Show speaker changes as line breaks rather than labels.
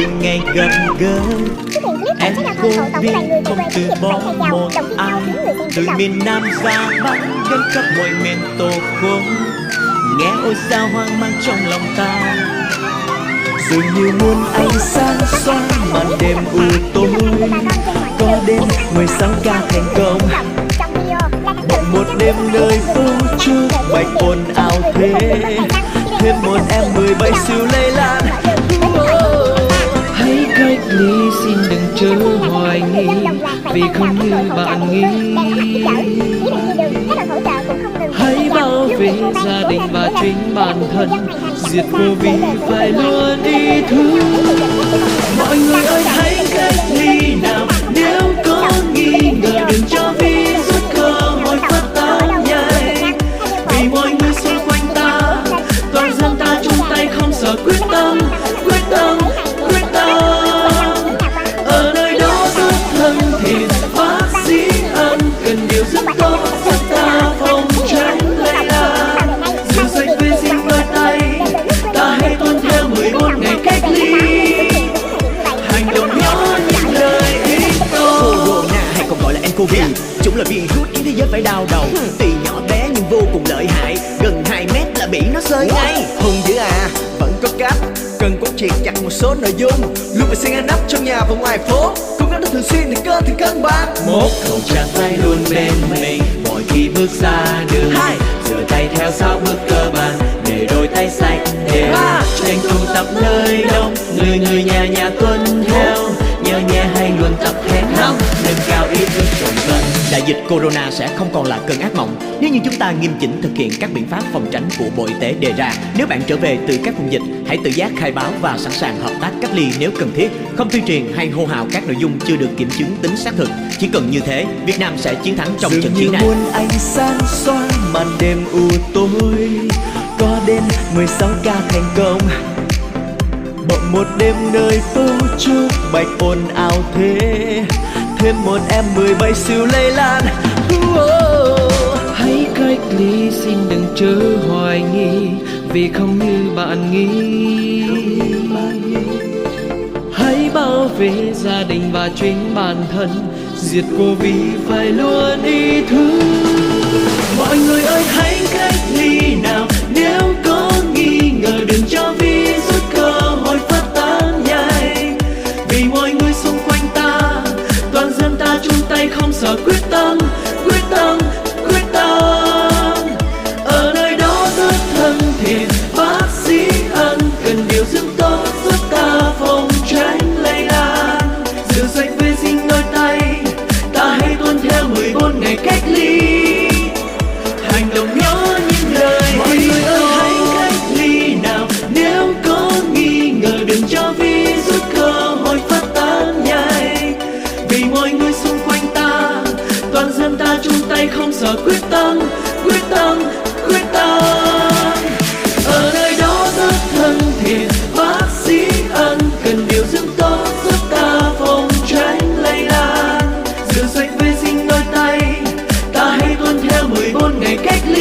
từng ngày gặp gỡ. Em cố biết không từ bỏ một ai, từ miền Nam ra Bắc đến khắp mọi miền Tổ quốc. Nghe ôi sao hoang mang trong lòng ta, dường như muôn ánh sáng xóa màn đêm u tối. Có đêm 16 ca thành công, một đêm nơi phố trước bạch ồn ào thế. Thêm một em 17 siêu lây lan.
Hãy cách ly xin đừng chớ hoài nghi, vì không như bạn nghĩ. Hãy bảo vệ gia đình và chính bản thân, diệt Covid phải luôn ý thức.
Mọi người ơi hãy cách ly nào, nếu có nghi ngờ đừng cho virus cơ hội phát tán nhanh. Vì mọi người xung quanh ta, toàn dân ta chung tay không sợ quyết tâm, quyết tâm, quyết tâm. Ở nơi đó rất thân thiện, bác sĩ ân cần điều rất tốt giúp ta phòng tránh lây lan. Rửa sạch vệ sinh đôi tay, ta hãy tuân theo 14 ngày cách ly. Hành động nhỏ những lời ít tô. Corona hay còn gọi là nCoV, chúng là virus khiến thế giới phải đau đầu. Tuy nhỏ bé nhưng vô cùng lợi hại, gần 2 mét là bị nó xơi ngay.
Hùng dữ à, vẫn có cách, cần quán triệt chặt một số nội dung. Luôn vệ sinh ngăn nắp trong nhà và ngoài phố, cố gắng thường xuyên thì cơ thể cân bằng.
Một khẩu trang tay luôn bên mình mỗi khi bước ra đường. Rửa tay theo 6 bước cơ bản để đôi tay sạch đều. Tránh tụ tập nơi đông, người nhà nhà tuân theo. Nhớ nhé hãy luôn tập hét nóng, nâng cao ý thức cộng dân. Đại dịch Corona sẽ không còn là cơn ác mộng nếu như chúng ta nghiêm chỉnh thực hiện các biện pháp phòng tránh của Bộ Y tế đề ra. Nếu bạn trở về từ các vùng dịch, hãy tự giác khai báo và sẵn sàng hợp tác cách ly nếu cần thiết. Không tuyên truyền hay hô hào các nội dung chưa được kiểm chứng tính xác thực. Chỉ cần như thế, Việt Nam sẽ chiến thắng trong trận chiến này.
Dường như muôn ánh sáng xóa màn đêm u tối. Có đêm 16 ca thành công, bỗng một đêm nơi phố trước bạch ồn ào thế. Thêm một em 17 siêu lây lan.
Hãy cách ly xin đừng chớ hoài nghi, vì không như bạn nghĩ. Hãy bảo vệ gia đình và chính bản thân, diệt Covid phải luôn ý thức.
Mọi người ơi hãy cách ly nào, nếu có nghi ngờ đừng cho virus cơ hội phát tán nhanh. Vì mọi người xung quanh ta, toàn dân ta chung tay không sợ quyết tâm, quyết tâm, quyết tâm. Ở nơi đó rất thân thiện, bác sĩ ân cần điều dưỡng tốt giúp ta phòng tránh lây lan. Rửa sạch vệ sinh đôi tay, ta hãy tuân theo 14 ngày cách ly. Hành động nhỏ những lời. Mọi người ơi hãy cách ly nào, nếu có nghi ngờ đừng cho virus cơ hội phát tán nhanh. Vì mọi người xung quanh ta, toàn dân ta chung tay không sợ quyết tâm, quyết tâm, quyết tâm. Ở nơi đó rất thân thiện, bác sĩ ân cần điều dưỡng tốt giúp ta phòng tránh lây lan. Rửa sạch vệ sinh đôi tay, ta hãy tuân theo 14 ngày cách ly.